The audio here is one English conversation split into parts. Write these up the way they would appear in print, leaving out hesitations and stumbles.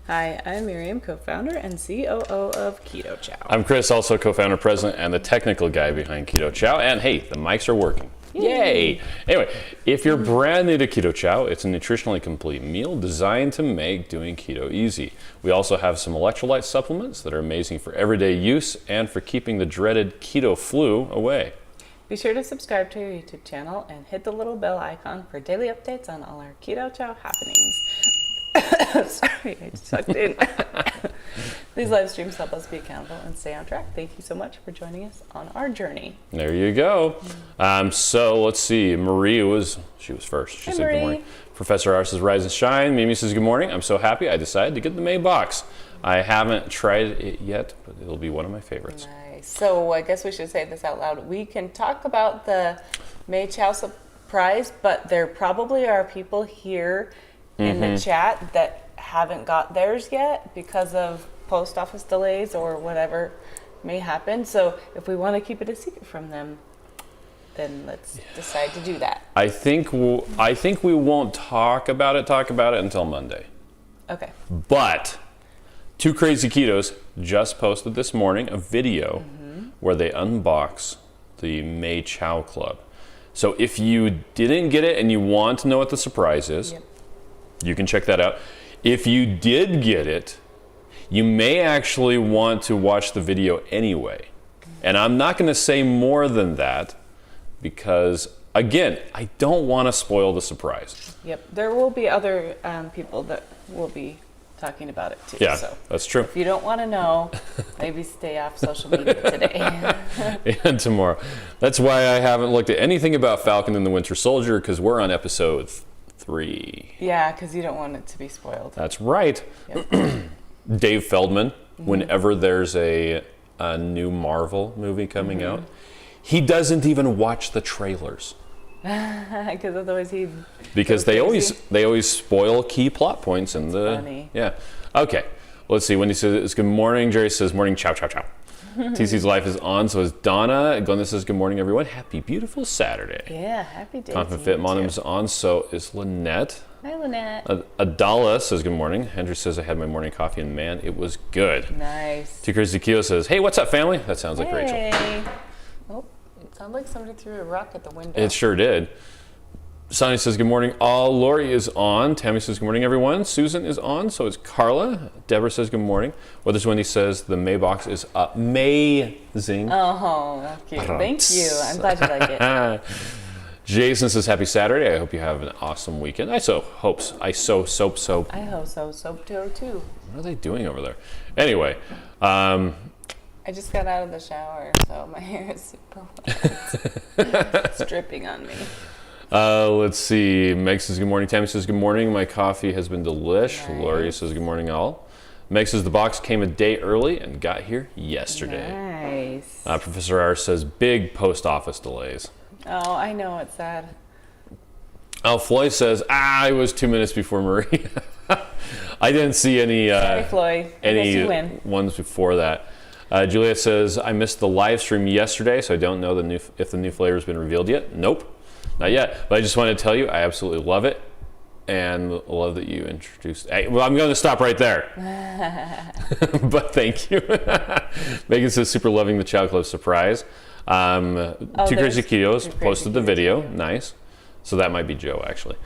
Hi, I'm Miriam, co-founder and COO of Keto Chow. I'm Chris, also co-founder, president, and the technical guy behind Keto Chow. And hey, the mics are working. Yay! Anyway, if you're brand new to Keto Chow, it's a nutritionally complete meal designed to make doing keto easy. We also have some electrolyte supplements that are amazing for everyday use and for keeping the dreaded keto flu away. Be sure to subscribe to our YouTube channel and hit the little bell icon for daily updates on all our Keto Chow happenings. Sorry, I just sucked in. These live streams help us be accountable and stay on track. Thank you so much for joining us on our journey. There you go. So let's see. Marie was first. She said good morning. Professor R says rise and shine. Mimi says good morning. I'm so happy I decided to get the May box. I haven't tried it yet, but it'll be one of my favorites. Nice. So I guess we should say this out loud. We can talk about the May Chow surprise, but there probably are people here in the chat that haven't got theirs yet because of post office delays or whatever may happen. So if we want to keep it a secret from them, then let's decide to do that. I think we won't talk about it until Monday. Okay. But Two Crazy Ketos just posted this morning a video where they unbox the May Chow Club. So if you didn't get it and you want to know what the surprise is, you can check that out. If you did get it, you may actually want to watch the video anyway. And I'm not going to say more than that because, again, I don't want to spoil the surprise. Yep. There will be other people that will be talking about it too. Yeah, so that's true. if you don't want to know, maybe stay off social media today. And tomorrow. That's why I haven't looked at anything about Falcon and the Winter Soldier because we're on episode 3. Yeah, because you don't want it to be spoiled. That's right. Yep. Dave Feldman, whenever there's a new Marvel movie coming out, he doesn't even watch the trailers. Because otherwise he'd because they always spoil key plot points in the funny. Yeah. Okay. Let's see. Wendy says good morning. Jerry says morning. Chow chow chow. TC's life is on. So is Donna. Glenda says good morning everyone. Happy beautiful Saturday. Yeah. Happy day. Confident Fit Monim's on. So is Lynette. Hi Lynette. Adala says good morning. Henry says I had my morning coffee and man it was good. Nice. Two Crazy Keo says hey what's up family? That sounds like Rachel. Oh, it sounded like somebody threw a rock at the window. It sure did. Sonny says good morning all. Lori is on. Tammy says good morning everyone. Susan is on. So is Carla. Deborah says good morning. Weathers Wendy says the May box is amazing. Oh, cute. Thank you. I'm glad you like it. Jason says happy Saturday. I hope you have an awesome weekend. I hope so. I hope so. Soap too. What are they doing over there? Anyway, I just got out of the shower, so my hair is super wet. It's dripping on me. Let's see. Meg says good morning. Tammy says good morning. My coffee has been delish. Nice. Lori says good morning all. Meg says the box came a day early and got here yesterday. Nice. Professor R says big post office delays. Oh, I know, it's sad. Floyd says, it was 2 minutes before Marie. I didn't see any Sorry, Floyd. any ones before that. Juliet says, I missed the live stream yesterday, so I don't know if the new flavor has been revealed yet. Nope, not yet. But I just wanted to tell you, I absolutely love it. And love that you introduced. Well, I'm going to stop right there. But thank you. Megan says, super loving the Chow Club surprise. Two Crazy Ketos posted the video. Nice. So that might be Joe, actually.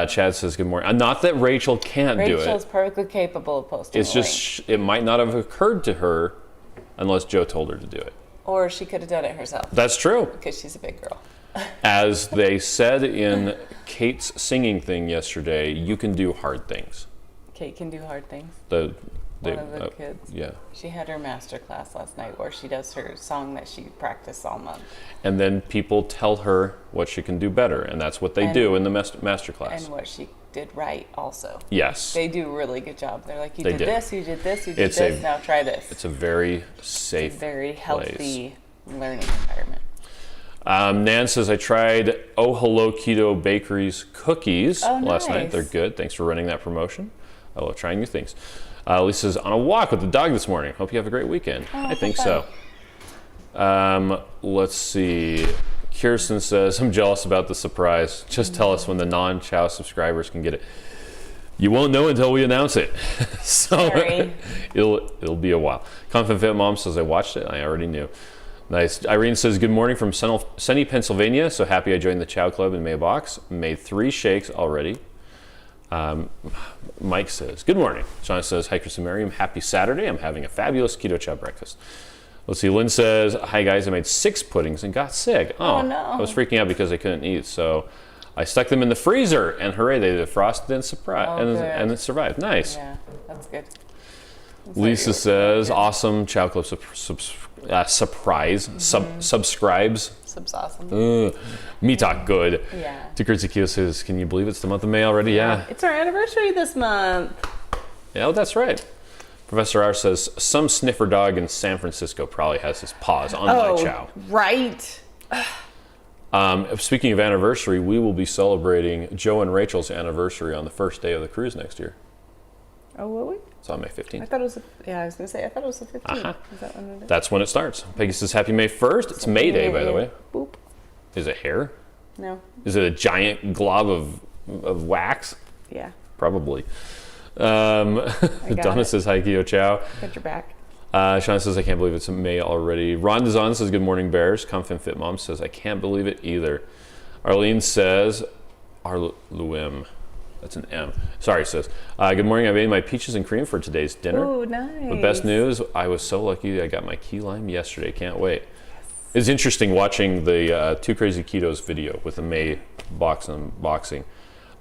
Chad says good morning. Not that Rachel can't do it. Rachel's perfectly capable of posting. It's just, it might not have occurred to her unless Joe told her to do it. Or she could have done it herself. That's true. Because she's a big girl. As they said in Kate's singing thing yesterday, you can do hard things. Kate can do hard things. One of the kids. Yeah. She had her master class last night where she does her song that she practiced all month. And then people tell her what she can do better, and that's what they do in the master class. And what she did right also. Yes. They do a really good job. They're like, you did this, now try this. It's a very safe, very healthy learning environment. Nan says, I tried Oh Hello Keto Bakery's cookies last night. Nice. They're good. Thanks for running that promotion. I love trying new things. Lisa's on a walk with the dog this morning. Hope you have a great weekend. I think so. Let's see. Kirsten says, I'm jealous about the surprise. Just tell us when the non-Chow subscribers can get it. You won't know until we announce it. So Sorry. it'll be a while. Confident Fit Mom says, I watched it. I already knew. Nice. Irene says, good morning from sunny Pennsylvania. So happy I joined the Chow Club in May box. Made 3 shakes already. Mike says, good morning. Sean says, hi, Chris and Miriam. Happy Saturday. I'm having a fabulous Keto Chow breakfast. Let's see. Lynn says, hi, guys. I made 6 puddings and got sick. Oh, no. I was freaking out because I couldn't eat. So I stuck them in the freezer, and hooray, they defrosted and and it survived. Nice. Yeah, that's good. Lisa says, awesome Chow Club surprise. Subscribes. Sub's awesome. Me talk good. Yeah. Tikritsukiyo says, can you believe it's the month of May already? Yeah. It's our anniversary this month. Yeah, well, that's right. Professor R says, some sniffer dog in San Francisco probably has his paws on my chow. Right. Speaking of anniversary, we will be celebrating Joe and Rachel's anniversary on the first day of the cruise next year. Oh, will we? It's on May 15th. I thought it was, I was going to say, I thought it was the 15th. Uh-huh. Is that when it is? That's when it starts. Peggy says, happy May 1st. It's May Day, by the way. Boop. Is it hair? No. Is it a giant glob of wax? Yeah. Probably. Donna says, hi, Keto Chow. Got your back. Sean says, I can't believe it's May already. Ron Dazan says, good morning, Bears. Confident Fit Mom says, I can't believe it either. Arlene says, Arluim. That's an M. Sorry, sis. Good morning. I made my peaches and cream for today's dinner. Oh, nice. The best news, I was so lucky I got my key lime yesterday. Can't wait. It's interesting watching the Two Crazy Ketos video with the May box unboxing.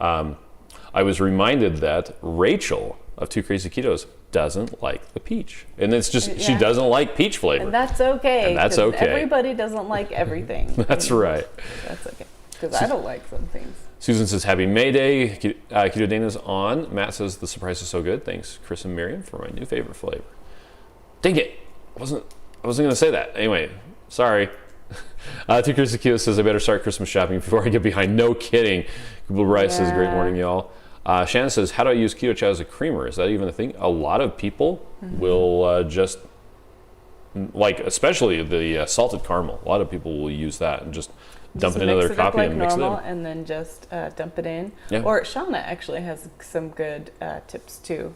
I was reminded that Rachel of Two Crazy Ketos doesn't like the peach. And it's just, she doesn't like peach flavor. And that's okay. And that's okay. Everybody doesn't like everything. That's right. That's okay. Because I don't like some things. Susan says, happy May Day. Keto Dana's on. Matt says, the surprise is so good. Thanks, Chris and Miriam, for my new favorite flavor. Dang it. I wasn't going to say that. Anyway, sorry. Two Chris Akio says, I better start Christmas shopping before I get behind. No kidding. Google Rice says, great morning, y'all. Shannon says, how do I use Keto Chow as a creamer? Is that even a thing? A lot of people will just, like, especially the salted caramel. A lot of people will use that and just dump it into their coffee and mix it in. And then just dump it in. Yeah. Or Shauna actually has some good tips too.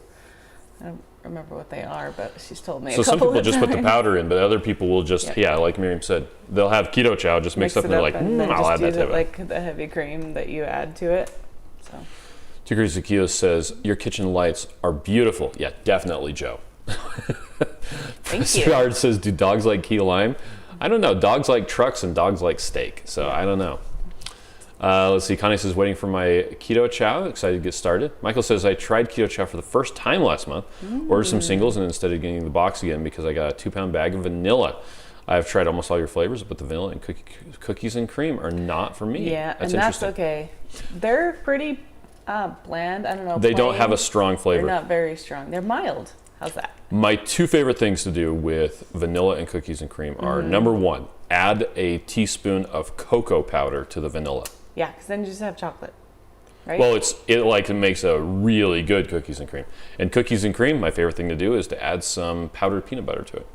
I don't remember what they are, but she's told me a couple some people of just times. put the powder in, but other people will just, like Miriam said, they'll have Keto Chow just mixed up and they're like, I'll add that to it. Like the heavy cream that you add to it. So. Tigris Zakio says, your kitchen lights are beautiful. Yeah, definitely, Joe. Thank you. Gerard says, do dogs like key lime? I don't know. Dogs like trucks and dogs like steak. So I don't know. Let's see. Connie says, waiting for my Keto Chow. Excited to get started. Michael says, I tried Keto Chow for the first time last month. Ordered some singles, and instead of getting the box again because I got a 2-pound bag of vanilla. I've tried almost all your flavors, but the vanilla and cookies and cream are not for me. Yeah, that's okay. They're pretty bland. I don't know. They don't have a strong flavor. They're not very strong. They're mild. How's that? My 2 favorite things to do with vanilla and cookies and cream are, number 1, add a teaspoon of cocoa powder to the vanilla. Yeah, because then you just have chocolate, right? Well, it makes a really good cookies and cream. And cookies and cream, my favorite thing to do is to add some powdered peanut butter to it.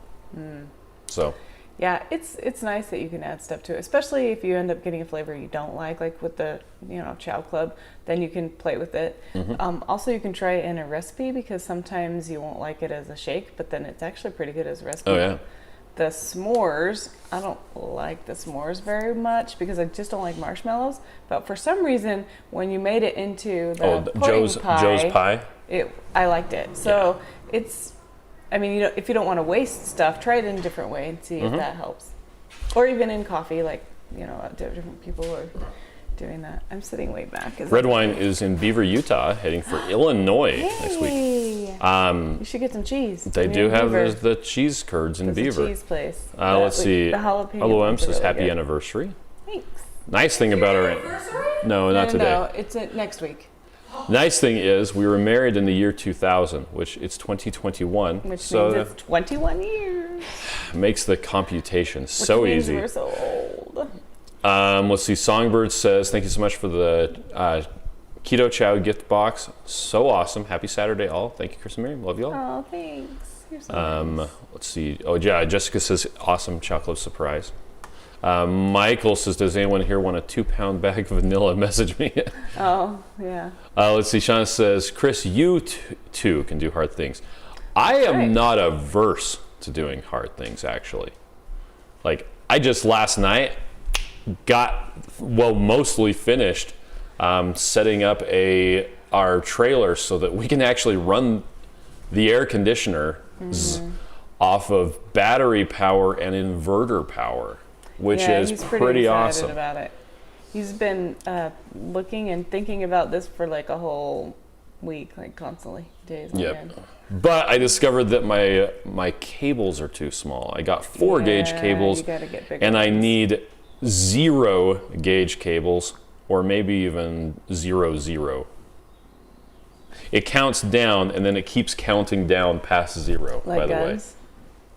So. Yeah, it's nice that you can add stuff to it, especially if you end up getting a flavor you don't like with the Chow Club, then you can play with it. Also, you can try it in a recipe because sometimes you won't like it as a shake, but then it's actually pretty good as a recipe. Oh yeah. The s'mores, I don't like the s'mores very much because I just don't like marshmallows. But for some reason, when you made it into the Joe's pie, I liked it. So it's. I mean, if you don't want to waste stuff, try it in a different way and see if that helps. Or even in coffee, different people are doing that. I'm sitting way back. Red Wine is in Beaver, Utah, heading for Illinois next week. You should get some cheese. They do have the cheese curds in Beaver. A cheese place. Let's see. The jalapeno. LOM says really happy good. Anniversary. Thanks. Nice thing about our No, not today. No, it's next week. Nice thing is we were married in the year 2000, which it's 2021. Which means it's 21 years. Makes the computation so which means easy. We're so old. Let's see. Songbird says, thank you so much for the Keto Chow gift box. So awesome. Happy Saturday, all. Thank you, Chris and Miriam. Love you all. Oh, thanks. You're so nice. Let's see. Oh, yeah. Jessica says, awesome chocolate surprise. Michael says, does anyone here want a 2-pound bag of vanilla? Message me. Oh, yeah. Let's see. Shauna says, Chris, you too can do hard things. I am not averse to doing hard things, actually. Like, I just last night mostly finished setting up our trailer so that we can actually run the air conditioner off of battery power and inverter power, which is he's pretty awesome. Excited about it. He's been looking and thinking about this for like a whole week, like constantly, days on end. But I discovered that my cables are too small. I got 4 gauge cables, you gotta get bigger and I ones. need 0 gauge cables, or maybe even 0. It counts down, and then it keeps counting down past 0. Like by the way, guns?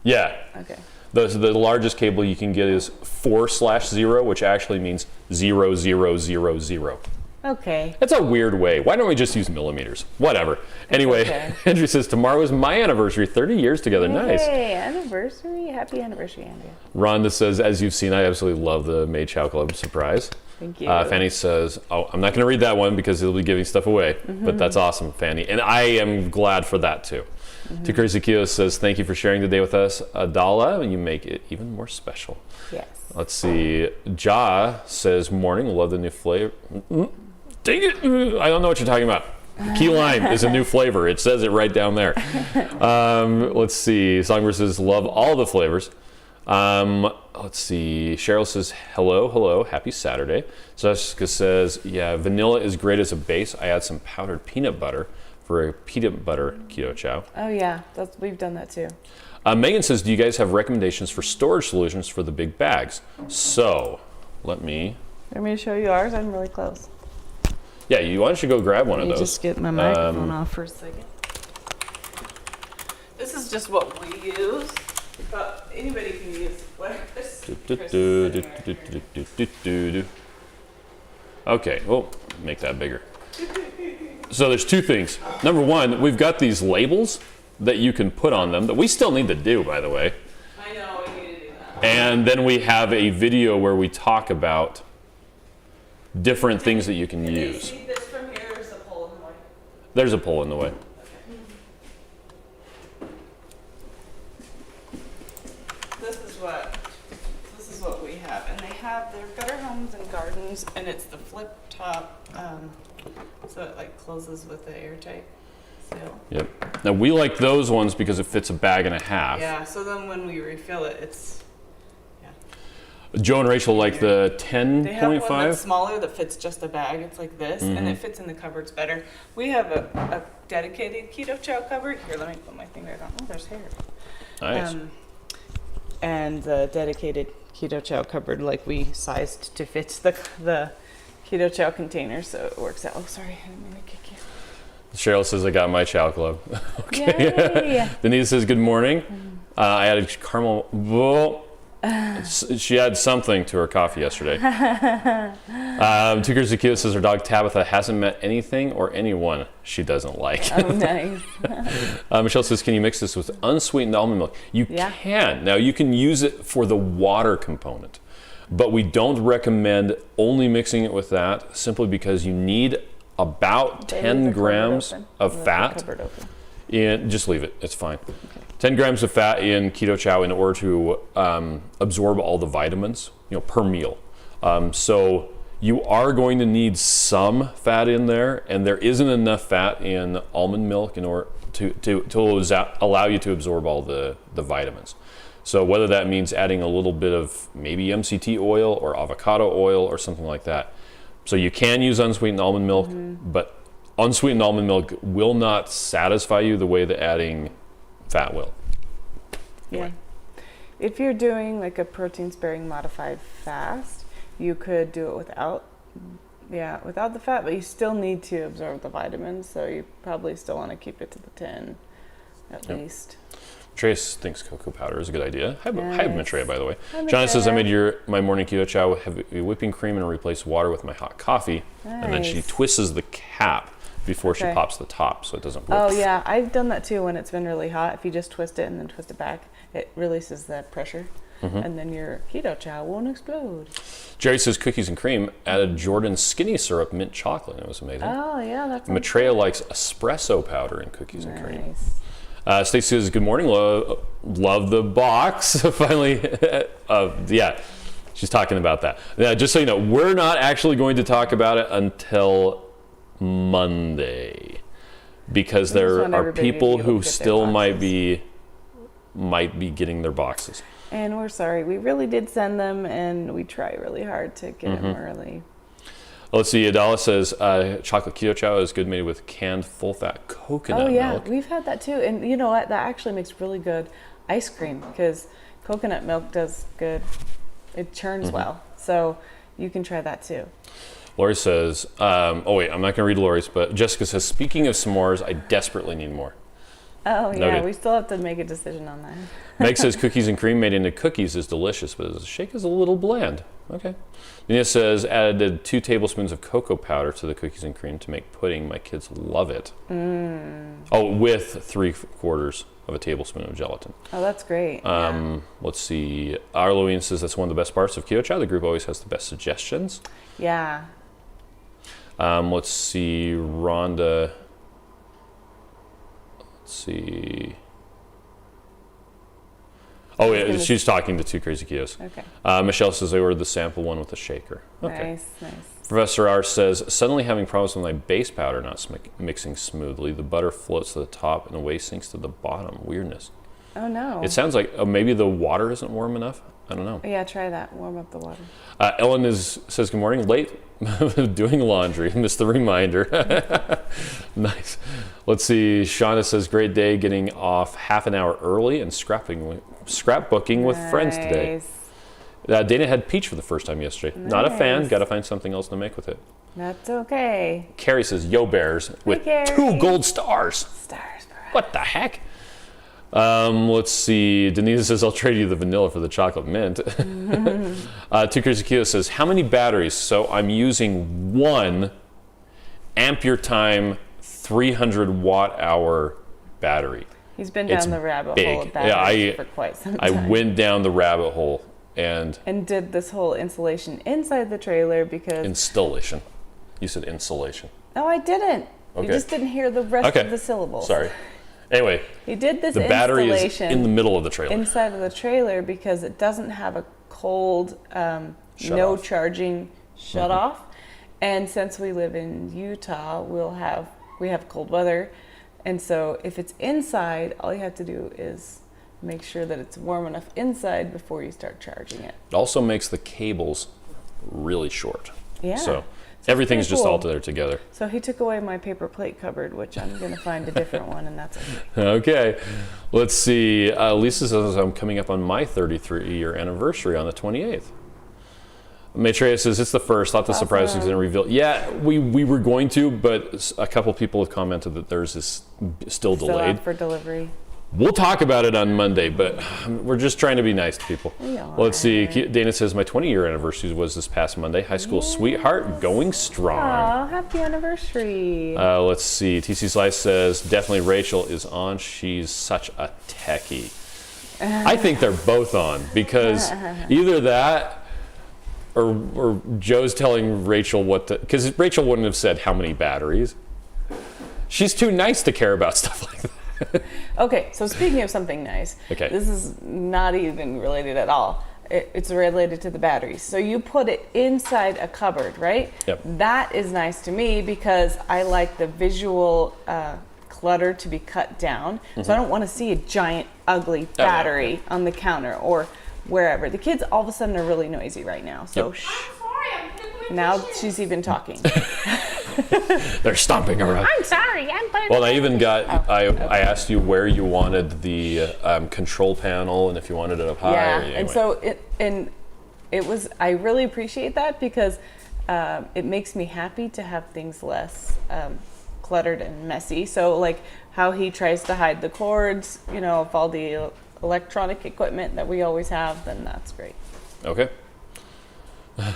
yeah. Okay. The largest cable you can get is 4/0, which actually means 0,000. Okay. That's a weird way. Why don't we just use millimeters? Whatever. Anyway, okay. Andrew says, tomorrow is my anniversary. 30 years together. Nice. Hey, anniversary. Happy anniversary, Andrea. Rhonda says, as you've seen, I absolutely love the May Chow Club surprise. Thank you. Fanny says, I'm not going to read that one because it'll be giving stuff away. But that's awesome, Fanny. And I am glad for that, too. To Crazy Keto says, thank you for sharing the day with us. Adala, you make it even more special. Yes. Let's see. Ja says, morning, love the new flavor. Dang it, I don't know what you're talking about. Key lime is a new flavor. It says it right down there. Let's see. Songbird says, love all the flavors. Let's see. Cheryl says, hello, happy Saturday. Jessica says, yeah, vanilla is great as a base. I add some powdered peanut butter for a peanut butter keto chow. Oh, yeah. We've done that, too. Megan says, do you guys have recommendations for storage solutions for the big bags? So, let me show you ours? I'm really close. Yeah, why don't you go grab one of those? Just get my microphone off for a second. This is just what we use, but anybody can use Okay, well, make that bigger. So there's 2 things. Number 1, we've got these labels that you can put on them that we still need to do, by the way. I know, we need to do that. And then we have a video where we talk about different things that you can use. See this from here, or is a pole in the way? There's a pole in the way. This is what we have, and they have their Better Homes and Gardens, and it's the flip top, so it like closes with the airtight seal. Yep. Now we like those ones because it fits a bag and a half. Yeah. So then when we refill it, it's Joe and Rachel like the 10.5. They have one that's smaller that fits just a bag. It's like this, and it fits in the cupboards better. We have a dedicated Keto Chow cupboard. Here, let me put my finger on. Oh, there's hair. Nice. And the dedicated Keto Chow cupboard, like we sized to fit the Keto Chow container, so it works out. Oh, sorry, I didn't mean to kick you. Cheryl says, I got my Chow Club. Okay. Yay. Denise says, good morning. I added caramel. Whoa. She had something to her coffee yesterday. Tucker Zakia says her dog Tabitha hasn't met anything or anyone she doesn't like. Oh, nice. Michelle says, can you mix this with unsweetened almond milk? You can. Now, you can use it for the water component, but we don't recommend only mixing it with that simply because you need about 10 grams of fat. Just leave it. It's fine. Okay. 10 grams of fat in Keto Chow in order to absorb all the vitamins, per meal. So you are going to need some fat in there, and there isn't enough fat in almond milk in order to allow you to absorb all the vitamins. So whether that means adding a little bit of maybe MCT oil or avocado oil or something like that. So you can use unsweetened almond milk, but unsweetened almond milk will not satisfy you the way that adding fat will. Yeah. If you're doing like a protein sparing modified fast, you could do it without the fat, but you still need to absorb the vitamins, so you probably still want to keep it to the 10 at least. Trace thinks cocoa powder is a good idea. Hi, Maitreya, by the way. Hi, John says, I made my morning keto chow with heavy whipping cream and replaced water with my hot coffee. Nice. And then she twists the cap before she pops the top so it doesn't work. Oh, yeah. I've done that too when it's been really hot. If you just twist it and then twist it back, it releases the pressure. and then your keto chow won't explode. Jerry says cookies and cream. Added Jordan's skinny syrup mint chocolate. It was amazing. Oh, yeah, that's Maitreya likes espresso powder in cookies and cream. nice. Stacy says, good morning. Love the box. Finally, yeah, she's talking about that. Now, just so you know, we're not actually going to talk about it until Monday because there are people who still might be getting their boxes. And we're sorry. We really did send them, and we try really hard to get them early. Let's see. Adala says chocolate keto chow is good made with canned full-fat coconut milk. We've had that too. And you know what? That actually makes really good ice cream because coconut milk does good. It churns well. So you can try that too. Lori says, oh wait, I'm not going to read Lori's, but Jessica says, speaking of s'mores, I desperately need more. Oh, yeah. Noted. We still have to make a decision on that. Meg says cookies and cream made into cookies is delicious, but the shake is a little bland. Okay. Nina says added 2 tablespoons of cocoa powder to the cookies and cream to make pudding. My kids love it. Oh, with 3/4 of a tablespoon of gelatin. Oh, that's great. Let's see. Arlene says that's one of the best parts of Keto Chow. The group always has the best suggestions. Yeah. Let's see. Rhonda. Let's see. Oh, yeah, she's talking to 2 Crazy Ketos. Okay. Michelle says I ordered the sample one with the shaker. Okay. Nice. Professor R says, suddenly having problems with my base powder not mixing smoothly. The butter floats to the top and the whey sinks to the bottom. Weirdness. Oh, no. It sounds like maybe the water isn't warm enough. I don't know. Yeah, try that. Warm up the water. Ellen says, good morning. Late doing laundry. Missed the reminder. Nice. Let's see. Shauna says, great day getting off half an hour early and scrapbooking with friends today. Dana had peach for the first time yesterday. Nice. Not a fan. Got to find something else to make with it. That's okay. Carrie says, yo bears with 2 gold stars. Stars. What the heck? Let's see. Denise says, I'll trade you the vanilla for the chocolate mint. 2 Crazy Keto says, how many batteries? So I'm using 1 Ampere Time 300 watt hour battery. He's been down the rabbit hole of batteries for quite some time. I went down the rabbit hole and did this whole insulation inside the trailer because... Installation. You said insulation. No, I didn't. Okay. You just didn't hear the rest of the syllables. Sorry. Anyway, he did this the battery is in the middle of the trailer. Inside of the trailer because it doesn't have a cold, charging shut off. And since we live in Utah, we have cold weather. And so if it's inside, all you have to do is make sure that it's warm enough inside before you start charging it. It also makes the cables really short. Yeah. So everything's just all there together. So he took away my paper plate cupboard, which I'm going to find a different one, and that's okay. Okay. Let's see. Lisa says I'm coming up on my 33-year anniversary on the 28th. Maitreya says it's the first. Thought the surprise was going to reveal. Yeah, we were going to, but a couple people have commented that theirs is still delayed. Out for delivery. We'll talk about it on Monday, but we're just trying to be nice to people. Let's see. Dana says my 20-year anniversary was this past Monday. High school sweetheart going strong. Oh, happy anniversary. Let's see. TC Slice says definitely Rachel is on. She's such a techie. I think they're both on because either that or Joe's telling Rachel what to, because Rachel wouldn't have said how many batteries. She's too nice to care about stuff like that. Okay, so speaking of something nice, this is not even related at all. It's related to the batteries. So you put it inside a cupboard, right? Yep. That is nice to me because I like the visual clutter to be cut down. So I don't want to see a giant, ugly battery on the counter or wherever. The kids all of a sudden are really noisy right now. So now she's even talking. They're stomping around. I'm sorry. I'm putting. Well, I even got. I asked you where you wanted the control panel and if you wanted it up high. Yeah, anyway. and so it was. I really appreciate that because it makes me happy to have things less cluttered and messy. So like how he tries to hide the cords, of all the electronic equipment that we always have, then that's great. Okay.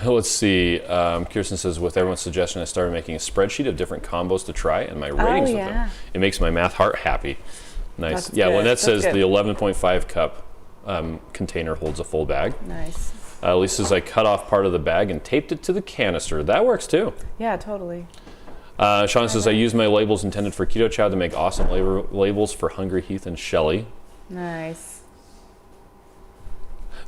Let's see. Kirsten says, with everyone's suggestion, I started making a spreadsheet of different combos to try and my ratings with them. It makes my math heart happy. Nice. That's good. Lynette That's says good. the 11.5 cup container holds a full bag. Nice. Lisa says, I cut off part of the bag and taped it to the canister. That works too. Yeah, totally. Sean says, I use my labels intended for Keto Chow to make awesome labels for Hungry Heath and Shelly. Nice.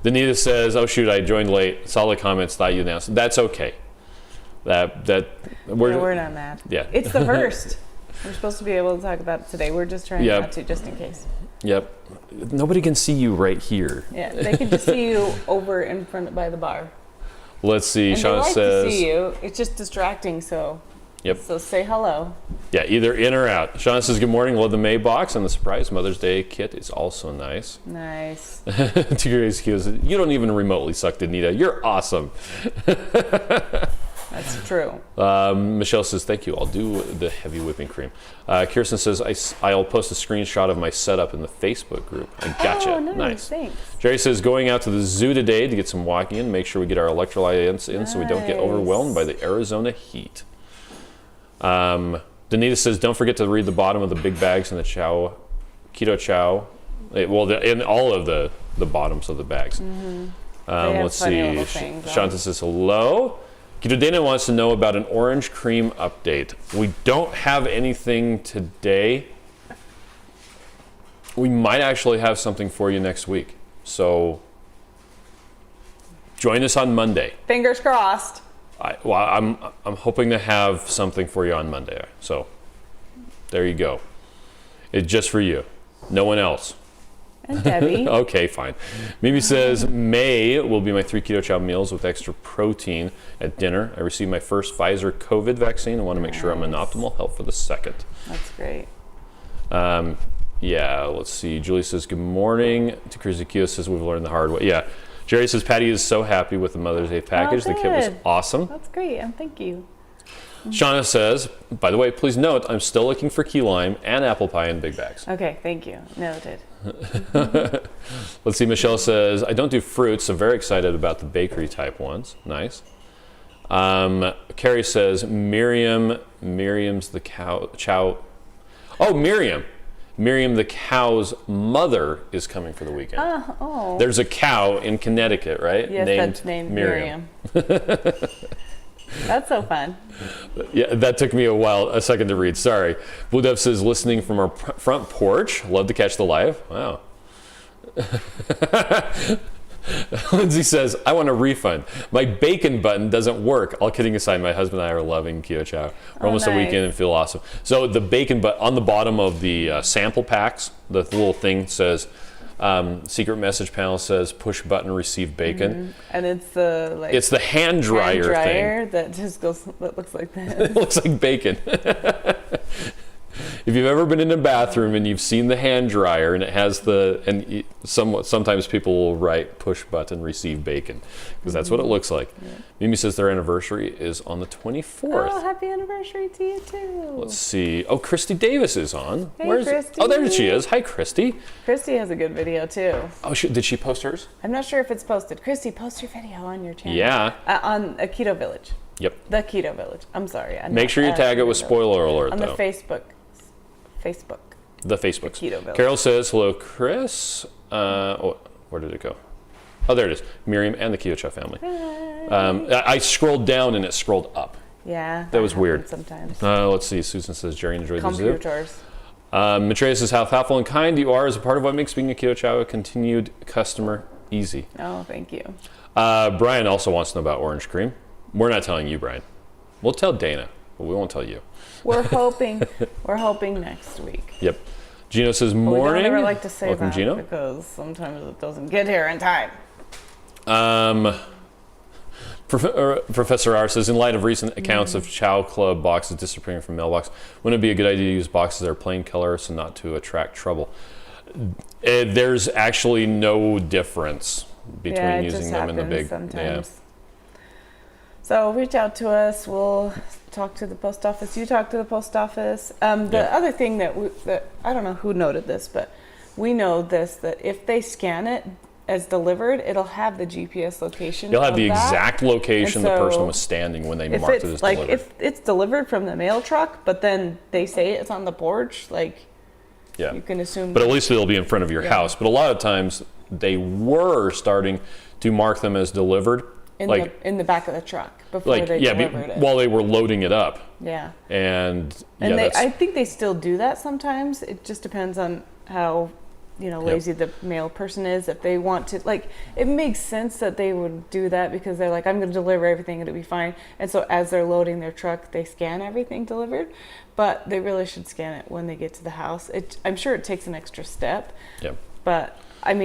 Danita says, oh shoot, I joined late. Saw the comments, thought you announced. That's okay. We're not mad. Yeah. It's the first. We're supposed to be able to talk about it today. We're just trying not to, just in case. Yep. Nobody can see you right here. Yeah, they can just see you over in front by the bar. Let's see. And Sean they like says, to see you. It's just distracting, so. Yep. So say hello. Yeah, either in or out. Sean says, good morning. Love the May box, and the surprise Mother's Day kit is also nice. Nice. Tigre's says, you don't even remotely suck, Danita. You're awesome. That's true. Michelle says, thank you. I'll do the heavy whipping cream. Kirsten says, I'll post a screenshot of my setup in the Facebook group. I gotcha. Oh, nice. Thanks. Danny says, going out to the zoo today to get some walking in. Make sure we get our electrolytes in so we don't get overwhelmed by the Arizona heat. Danita says, don't forget to read the bottom of the big bags in the Keto Chow. In all of the bottoms of the bags. Let's see. Shanta says, hello. Keto Dana wants to know about an orange cream update. We don't have anything today. We might actually have something for you next week. So join us on Monday. Fingers crossed. I'm hoping to have something for you on Monday. So there you go. It's just for you. No one else. And Debbie. Okay, fine. Mimi says, May will be my 3 Keto Chow meals with extra protein at dinner. I received my first Pfizer COVID vaccine and want to make sure I'm in optimal health for the second. That's great. Yeah, let's see. Julie says, good morning. To Chris Keto says, we've learned the hard way. Yeah. Jerry says, Patty is so happy with the Mother's Day package. The kit was awesome. That's great, and thank you. Shauna says, by the way, please note, I'm still looking for key lime and apple pie in big bags. Okay, thank you. Noted. Let's see, Michelle says, I don't do fruits, so very excited about the bakery type ones. Nice. Carrie says, Miriam's the chow. Oh, Miriam the cow's mother is coming for the weekend. Oh. There's a cow in Connecticut, right? Yes, that's named Miriam. That's so fun. Yeah, that took me a second to read. Sorry. Blue Dove says, listening from our front porch. Love to catch the live. Wow. Lindsay says, I want a refund. My bacon button doesn't work. All kidding aside, my husband and I are loving Keto Chow. We're almost a weekend and feel awesome. So the bacon button on the bottom of the sample packs, the little thing says, secret message panel says push button receive bacon, and it's it's the hand dryer thing that just goes, that looks like that. It looks like bacon. If you've ever been in a bathroom and you've seen the hand dryer and it has sometimes people will write push button receive bacon because that's what it looks like. Yeah. Mimi says their anniversary is on the 24th. Oh, happy anniversary to you too. Let's see. Oh, Christy Davis is on. Hey, Christy. Oh, there she is. Hi, Christy. Christy has a good video too. Oh, did she post hers? I'm not sure if it's posted. Christy, post your video on your channel. Yeah. On a Keto Village. Yep. The Keto Village. I'm sorry. Make sure you tag it with spoiler alert, on though. the Facebook. The Facebook. The Keto Village. Carol says, hello, Chris. Where did it go? Oh, there it is. Miriam and the Keto Chow family. I scrolled down and it scrolled up. Yeah. That was weird. Sometimes. Let's see. Susan says, Jerry enjoyed the zoo. Computers. Maitreya says, how thoughtful and kind you are is a part of what makes being a Keto Chow a continued customer easy. Oh, thank you. Brian also wants to know about orange cream. We're not telling you, Brian. We'll tell Dana, but we won't tell you. We're hoping next week. Yep. Gino says, morning. We don't ever like to say Welcome, that Gino. because sometimes it doesn't get here in time. Professor R says, in light of recent accounts of Chow Club boxes disappearing from mailbox, wouldn't it be a good idea to use boxes that are plain color so not to attract trouble? There's actually no difference between using them in the big. Sometimes. Yeah. So reach out to us. We'll talk to the post office. You talk to the post office. Other thing that I don't know who noted this, but we know this, that if they scan it as delivered, it'll have the GPS location. You'll have the exact location the person was standing when they marked it as delivered. If it's delivered from the mail truck, but then they say it's on the porch, you can assume. But at least it'll be in front of your house. But a lot of times, they were starting to mark them as delivered. In the back of the truck before they delivered it. While they were loading it up. Yeah. And I think they still do that sometimes. It just depends on how, lazy the mail person is. If they want to, it makes sense that they would do that because they're like, I'm going to deliver everything, it'll be fine. And so as they're loading their truck, they scan everything delivered. But they really should scan it when they get to the house. I'm sure it takes an extra step. Yeah. But,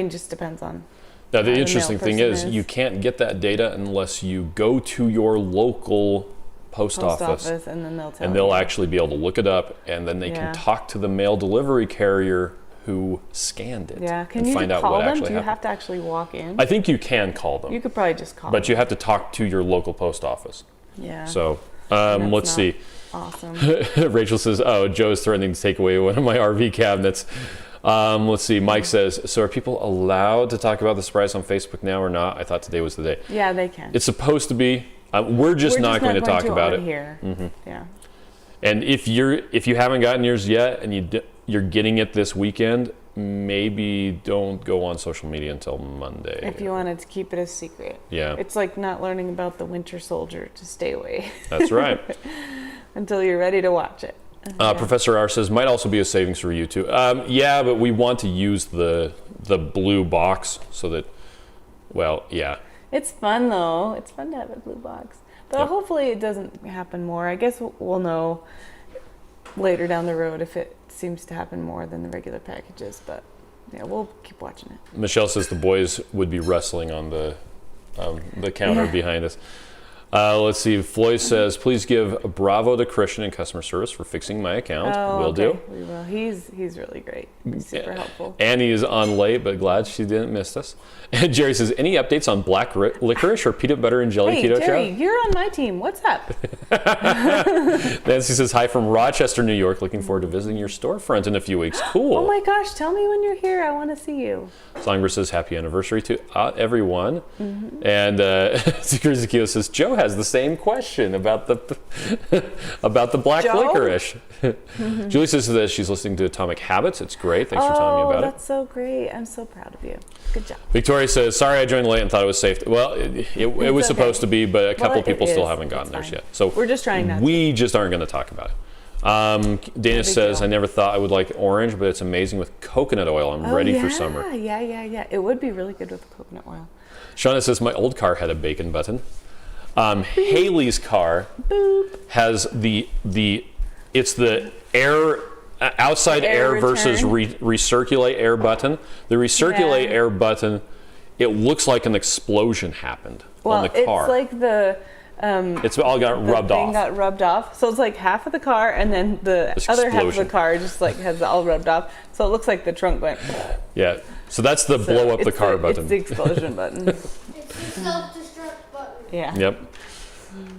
just depends on. Now, the interesting thing is you can't get that data unless you go to your local post office and then they'll actually be able to look it up, and then they can talk to the mail delivery carrier who scanned it. Yeah, can and you find out call what them? actually Do you happened. have to actually walk in? I think you can call them. You could probably just call But them. you have to talk to your local post office. Yeah. So let's see. Awesome. Rachel says, Joe's threatening to take away one of my RV cabinets. Let's see. Mike says, so are people allowed to talk about the surprise on Facebook now or not? I thought today was the day. Yeah, they can. It's supposed to be. We're just not going to talk about it here. Mm-hmm. Yeah. And if you haven't gotten yours yet and you're getting it this weekend, maybe don't go on social media until Monday. If you wanted to keep it a secret. Yeah. It's like not learning about the Winter Soldier to stay away. That's right. Until you're ready to watch it. Professor R says, might also be a savings for you too. Yeah, but we want to use the blue box so that, It's fun though. It's fun to have a blue box. But hopefully it doesn't happen more. I guess we'll know later down the road if it seems to happen more than the regular packages. But yeah, we'll keep watching it. Michelle says the boys would be wrestling on the counter behind us. Let's see. Floyd says, please give a bravo to Christian in customer service for fixing my account. Will do. We will. He's really great. He's super helpful. Annie is on late, but glad she didn't miss us. And Jerry says, any updates on black licorice or peanut butter and jelly keto chow? Jerry, you're on my team. What's up? Nancy says, hi from Rochester, New York. Looking forward to visiting your storefront in a few weeks. Cool. Oh my gosh, tell me when you're here. I want to see you. Songbird says, happy anniversary to everyone. Mm-hmm. And Zakio says, Joe has the same question about the black licorice. Julie says that she's listening to Atomic Habits. It's great. Thanks for telling me about it. That's so great. I'm so proud of you. Good job. Victoria says, sorry I joined late and thought it was safe. Well, it was supposed to be, but a couple people still haven't gotten theirs yet. So we're just trying not to. We just aren't going to talk about it. Dana says, I never thought I would like orange, but it's amazing with coconut oil. I'm ready for summer. Yeah. It would be really good with coconut oil. Shauna says, my old car had a bacon button. Haley's car has it's the air outside air versus recirculate air button. The recirculate air button, it looks like an explosion happened on the car. It's like the it's all got rubbed off. Got rubbed off. So it's like half of the car, and then the other half of the car just has all rubbed off. So it looks like the trunk went. Yeah. So that's the blow up the car button. It's the explosion button. It's the self-destruct button. Yeah. Yep.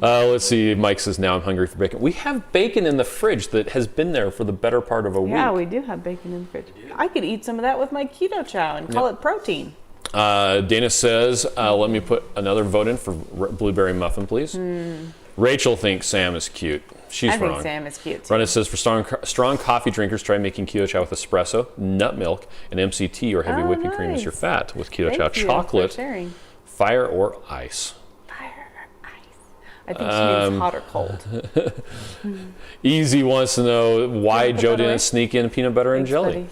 Let's see. Mike says, now I'm hungry for bacon. We have bacon in the fridge that has been there for the better part of a week. Yeah, we do have bacon in the fridge. I could eat some of that with my keto chow and call it protein. Dana says, let me put another vote in for blueberry muffin, please. Rachel thinks Sam is cute. She's wrong. I think Sam is cute too. Rhonda says, for strong coffee drinkers, try making keto chow with espresso, nut milk, and MCT or heavy whipping cream as your fat. With keto chow, chocolate, fire, or ice. I think she means hot or cold. Easy wants to know why Joe didn't sneak in peanut butter and jelly.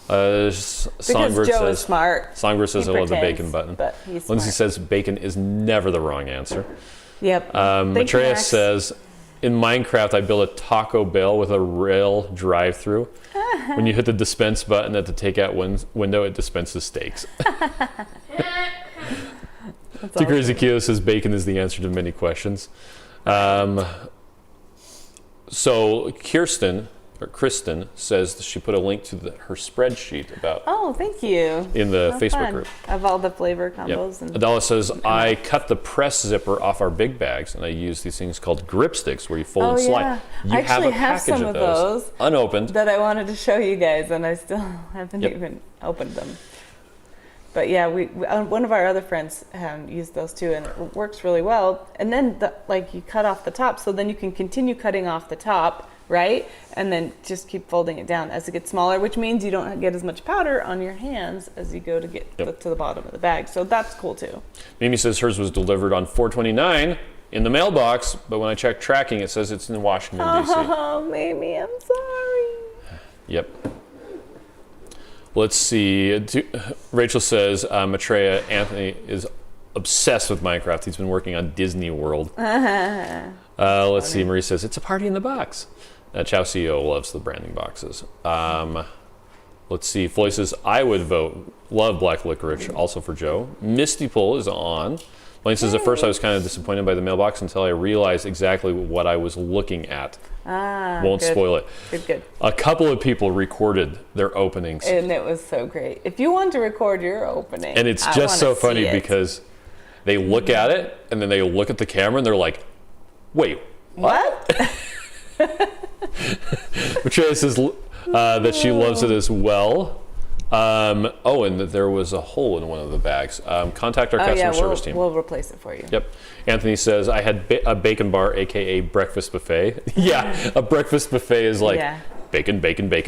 Songbird Joe is smart. Songbird says, I love the bacon button. But he's Lindsay smart. says bacon is never the wrong answer. Yep. Matreya says, in Minecraft, I built a Taco Bell with a rail drive-through. When you hit the dispense button at the takeout window, it dispenses steaks. Tucker Ezekiel says bacon is the answer to many questions. So Kristen says she put a link to her spreadsheet about. Oh, thank you. In the Facebook group. Of all the flavor combos. Yep. Adela says, I cut the press zipper off our big bags and I use these things called grip sticks where you fold and slide. You I actually have some of those unopened that I wanted to show you guys, and I still haven't even opened them. But yeah, we one of our other friends used those too, and it works really well. And then you cut off the top, so then you can continue cutting off the top right? And then just keep folding it down as it gets smaller, which means you don't get as much powder on your hands as you go to get to the bottom of the bag. So that's cool too. Mimi says hers was delivered on 4/29 in the mailbox, but when I checked tracking, it says it's in Washington, D.C. Oh, Mimi, I'm sorry. Yep. Let's see. Rachel says Maitreya Anthony is obsessed with Minecraft. He's been working on Disney World. Let's see. Marie says it's a party in the box. Chow CEO loves the branding boxes. Let's see. Floyd says I would love black licorice, also for Joe. Misty Pull is on. Blaine says, at first I was kind of disappointed by the mailbox until I realized exactly what I was looking at. Won't good. spoil it. Good. A couple of people recorded their openings. And it was so great. If you want to record your opening. And it's just so funny because they look at it and then they look at the camera and they're like, wait, what? Patricia says that she loves it as well. And that there was a hole in one of the bags. Contact our customer service team. We'll replace it for you. Yep. Anthony says, I had a bacon bar, a.k.a. breakfast buffet. Yeah, a breakfast buffet is like bacon,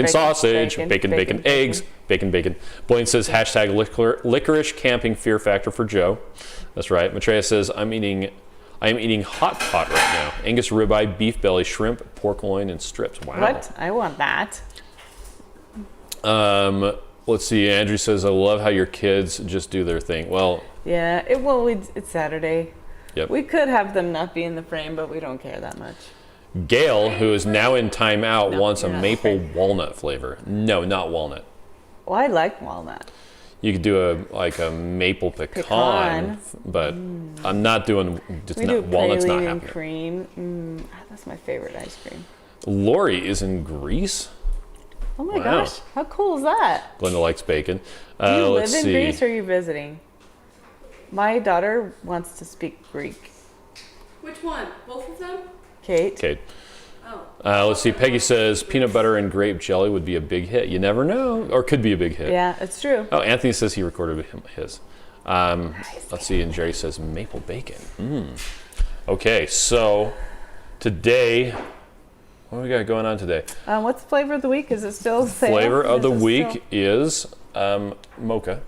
sausage, bacon, eggs, bacon. Blaine says, hashtag licorice camping fear factor for Joe. That's right. Maitreya says, I am eating hot pot right now. Angus ribeye, beef belly, shrimp, pork loin, and strips. Wow. What? I want that. Let's see. Andrew says, I love how your kids just do their thing. Well, yeah. It's Saturday. Yep. We could have them not be in the frame, but we don't care that much. Gail, who is now in timeout, wants a maple walnut flavor. No, not walnut. Well, I like walnut. You could do a maple pecan. But I'm not doing walnut's not happening. And cream. That's my favorite ice cream. Lori is in Greece. Oh my gosh, how cool is that? Glenda likes bacon. Do you live in Greece or are you visiting? My daughter wants to speak Greek. Which one? Both of them? Kate. Oh. Let's see. Peggy says peanut butter and grape jelly would be a big hit. You never know, or could be a big hit. Yeah, it's true. Oh, Anthony says he recorded his. Let's see. And Jerry says maple bacon. Okay, so today, what do we got going on today? What's the flavor of the week? Is it still the same? Flavor of the week is mocha.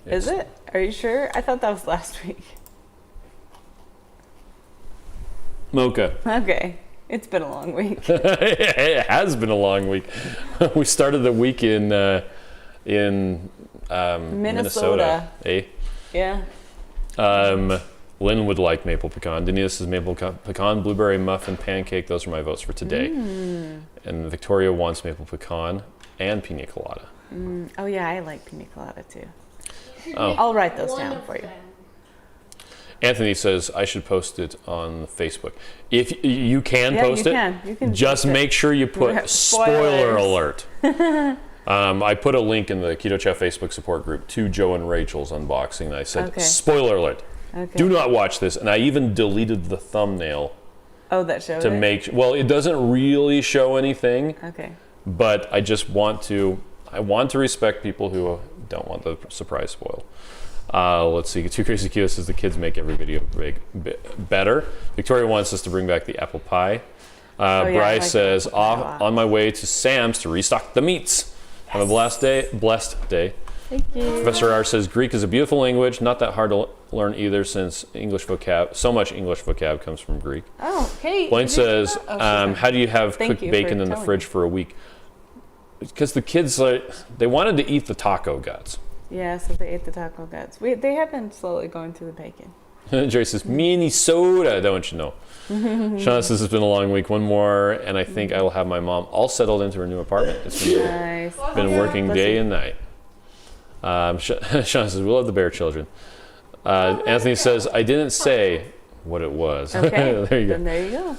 Is it? Are you sure? I thought that was last week. Mocha. Okay. It's been a long week. It has been a long week. We started the week in Minnesota. Eh? Yeah. Lynn would like maple pecan. Denise says maple pecan, blueberry muffin, pancake. Those are my votes for today. And Victoria wants maple pecan and pina colada. Oh yeah, I like pina colada too. Oh. I'll write those down for you. Anthony says I should post it on Facebook. If you can post you it, you can just make sure you put spoiler alert. I put a link in the Keto Chow Facebook support group to Joe and Rachel's unboxing. I said, spoiler alert. Okay. Do not watch this. And I even deleted the thumbnail. Oh, that shows to it? it doesn't really show anything. Okay. But I just want to respect people who don't want the surprise spoiled. Let's see. Too Crazy Q says the kids make every video better. Victoria wants us to bring back the apple pie. Bryce says, on my way to Sam's to restock the meats. Yes. Have a blessed day. Thank you. Professor R says Greek is a beautiful language, not that hard to learn either, since so much English vocab comes from Greek. Oh, okay. Blaine says, how do you have cooked bacon in the fridge for a week? Because the kids, they wanted to eat the taco guts. Yeah, so they ate the taco guts. They have been slowly going through the bacon. Jerry says, Minnesota, don't you know? Shauna says, it's been a long week. One more, and I think I will have my mom all settled into her new apartment. It's been working day and night. Shauna says, we love the bear children. Anthony says, I didn't say what it was. Okay, there you go. Then there you go.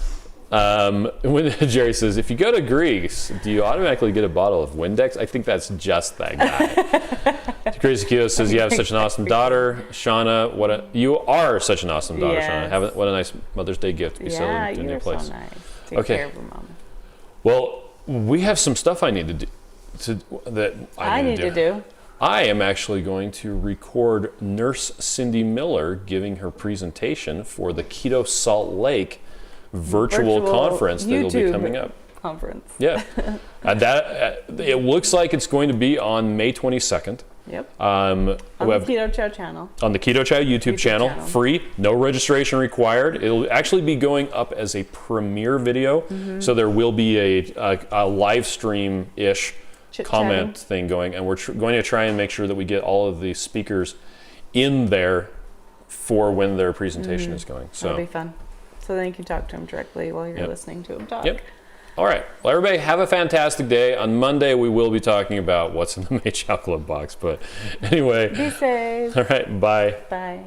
When Jerry says, if you go to Greece, do you automatically get a bottle of Windex? I think that's just that guy. Crazy Keto says, you have such an awesome daughter. Shauna, you are such an awesome daughter, yes. Shauna. What a nice Mother's Day gift to be selling to a new place. So nice. Take care of her mama. Well, we have some stuff I need to do. I need to do. I am actually going to record Nurse Cindy Miller giving her presentation for the Keto Salt Lake virtual conference that will be coming up. conference. Yeah. It looks like it's going to be on May 22nd. Yep. On the Keto Chow channel. On the Keto Chow YouTube channel. Free, no registration required. It'll actually be going up as a premiere video, so there will be a live stream-ish comment thing going, and we're going to try and make sure that we get all of the speakers in there for when their presentation is going. So that'll be fun. So then you can talk to them directly while you're listening to them talk. Yep. All right. Well, everybody, have a fantastic day. On Monday, we will be talking about what's in the May Chow Club box. But anyway. Be safe. All right. Bye. Bye.